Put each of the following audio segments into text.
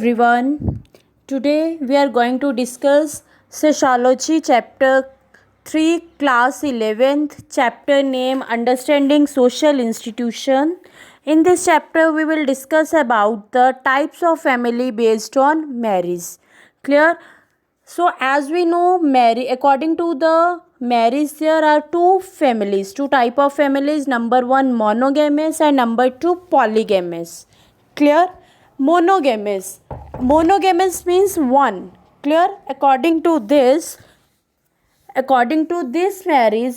Everyone. Today we are going to discuss Sociology chapter 3 class 11th chapter name Understanding Social Institution. In this chapter we will discuss about the types of family based on marriage. Clear? So as we know according to the marriage there are two type of families. Number 1 monogamous and number 2 polygamous. Clear? Monogamous. Monogamous means one. Clear? According to this marriage,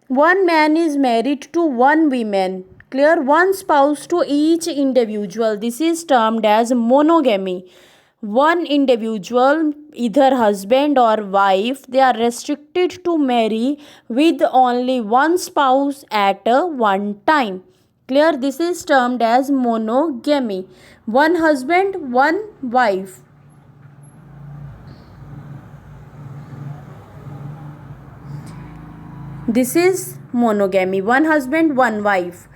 one man is married to one woman. Clear? One spouse to each individual. This is termed as monogamy. One individual, either husband or wife, they are restricted to marry with only one spouse at a one time. Clear? This is termed as monogamy. One husband, one wife. This is monogamy. One husband, one wife.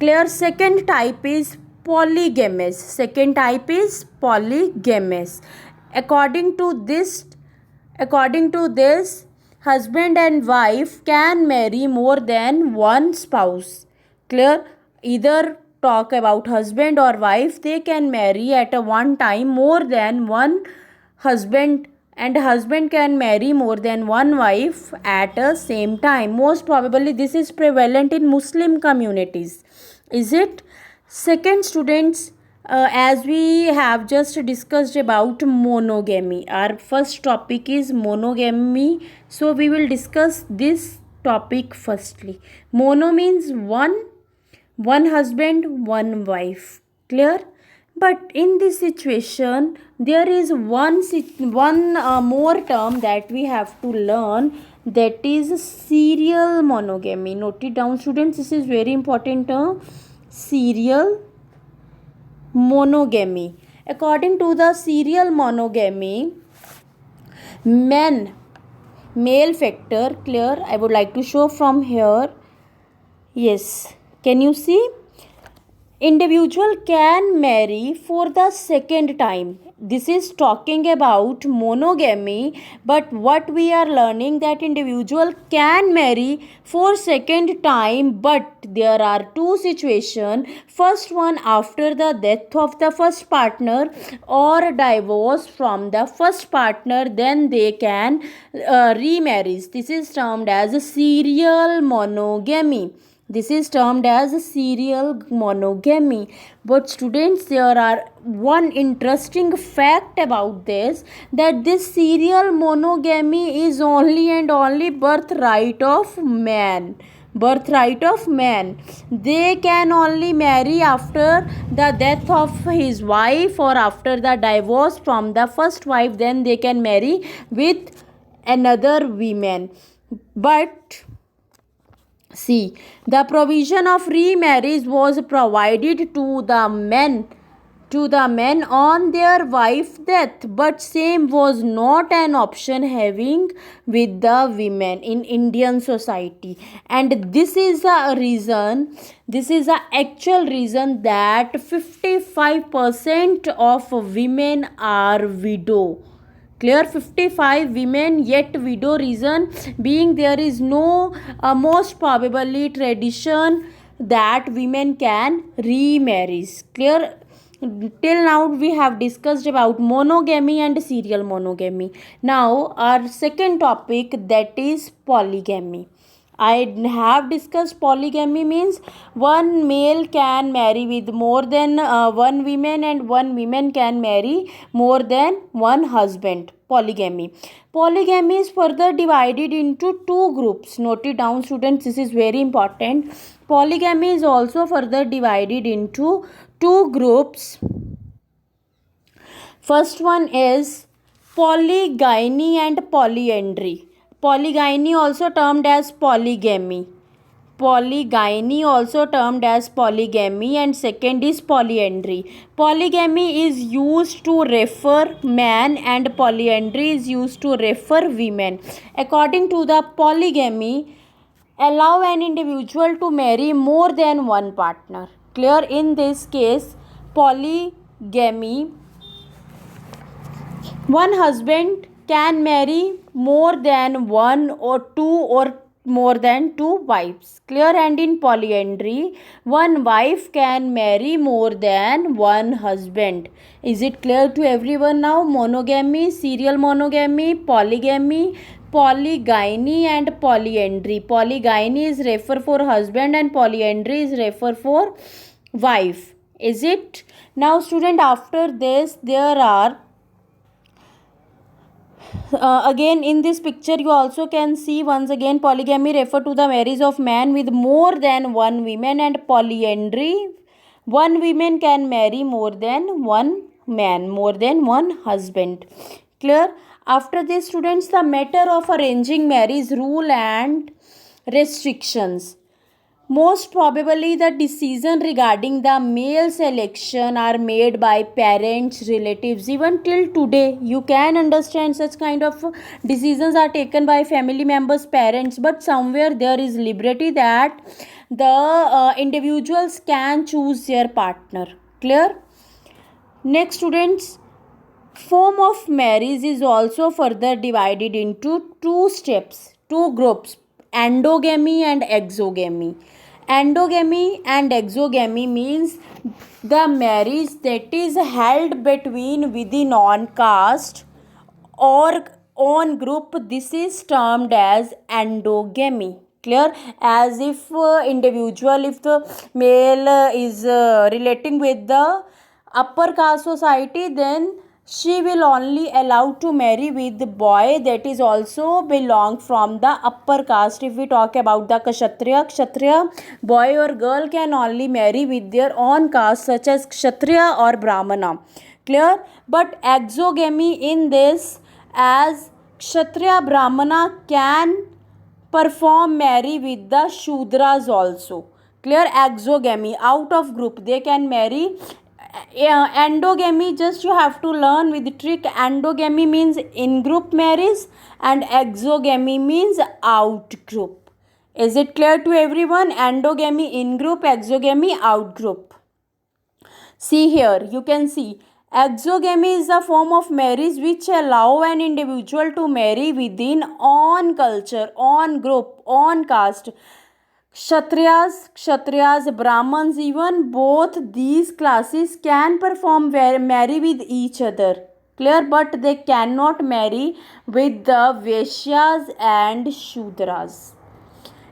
Clear? Second type is polygamous. According to this, husband and wife can marry more than one spouse. Clear? Either talk about husband or wife, they can marry at a one time more than one husband, and husband can marry more than one wife at a same time. Most probably this is prevalent in Muslim communities. Is it? Second, students, as we have just discussed about monogamy, our first topic is monogamy, so we will discuss this topic firstly. Mono means one husband, one wife. Clear? But in this situation, there is one more term that we have to learn, that is serial monogamy. Note it down, students. This is very important term. Serial monogamy. According to the serial monogamy, male factor. Clear? I would like to show from here. Yes. Can you see? Individual can marry for the second time. This is talking about monogamy, but what we are learning, that individual can marry for second time, but there are two situations. First one, after the death of the first partner or divorce from the first partner, then they can remarry. This is termed as a serial monogamy. This is termed as serial monogamy. But students, there are one interesting fact about this, that this serial monogamy is only and only birthright of man. They can only marry after the death of his wife or after the divorce from the first wife, then they can marry with another woman. But see, the provision of remarriage was provided to the men on their wife death, but same was not an option having with the women in Indian society. And this is the actual reason that 55% of women are widow. Clear? 55 women yet widow. Reason being, there is no most probably tradition that women can remarry. Clear? Till now we have discussed about monogamy and serial monogamy. Now our second topic, that is polygamy. I have discussed polygamy means one male can marry with more than one woman, and one woman can marry more than one husband. Polygamy is further divided into two groups. Note it down, students. This is very important. Polygamy is also further divided into two groups. First one is polygyny and polyandry. Polygyny also termed as polygamy. And second is polyandry. Polygamy is used to refer man and polyandry is used to refer women. According to the polygamy, allow an individual to marry more than one partner. Clear? In this case, polygamy One husband can marry more than one or two or more than two wives. Clear? And in polyandry, one wife can marry more than one husband. Is it clear to everyone now? Monogamy, serial monogamy, polygamy, polygyny and polyandry. Polygyny is refer for husband and polyandry is refer for wife. Is it? Now student, after this there are again in this picture you also can see once again polygamy refer to the marriage of man with more than one woman, and polyandry one woman can marry more than one man, more than one husband. Clear? After this students, the matter of arranging marriage rule and restrictions. Most probably, the decision regarding the male selection are made by parents, relatives. Even till today, you can understand such kind of decisions are taken by family members, parents. But somewhere there is liberty that the individuals can choose their partner. Clear? Next, students, form of marriage is also further divided into two steps, two groups, endogamy and exogamy. Endogamy and exogamy means the marriage that is held between within on caste or on group. This is termed as endogamy. Clear? As if individual, if the male is relating with the upper caste society, then she will only allowed to marry with the boy that is also belong from the upper caste. If we talk about the kshatriya, boy or girl can only marry with their own caste such as kshatriya or brahmana. Clear? But exogamy in this, as kshatriya brahmana can perform marry with the shudras also. Clear? Exogamy, out of group they can marry. Endogamy, just you have to learn with the trick. Endogamy means in group marriage and exogamy means out group. Is it clear to everyone? Endogamy in group, exogamy out group. See here, you can see exogamy is a form of marriage which allow an individual to marry within own culture, own group, own caste. Kshatriyas, Brahmins, even both these classes can perform marry with each other. Clear? But they cannot marry with the Vaishyas and Shudras.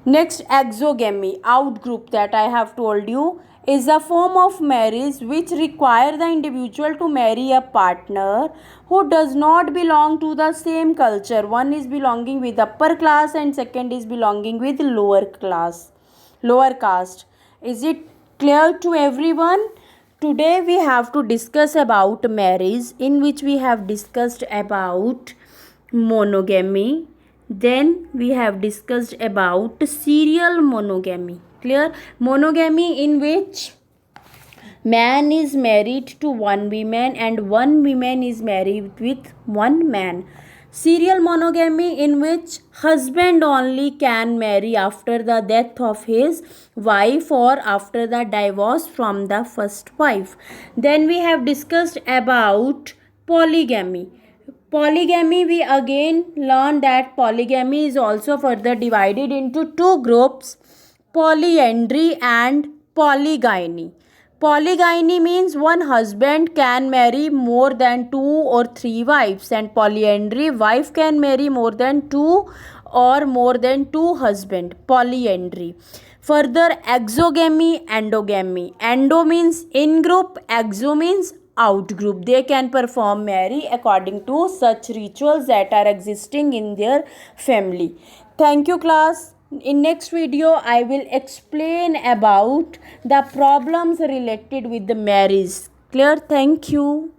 Next, exogamy, out group, that I have told you, is a form of marriage which require the individual to marry a partner who does not belong to the same culture. One is belonging with upper class and second is belonging with lower class, lower caste. Is it clear to everyone? Today we have to discuss about marriage, in which we have discussed about monogamy, then we have discussed about serial monogamy. Clear? Monogamy, in which man is married to one woman and one woman is married with one man. Serial monogamy, in which husband only can marry after the death of his wife or after the divorce from the first wife. Then we have discussed about polygamy. Polygamy, we again learned that polygamy is also further divided into two groups, polyandry and polygyny. Polygyny means one husband can marry more than two or three wives, and polyandry, wife can marry more than two or more than two husbands. Polyandry. Further, exogamy, endogamy. Endo means in group, exo means out group. They can perform marry according to such rituals that are existing in their family. Thank you class. In next video I will explain about the problems related with the marriage. Clear? Thank you.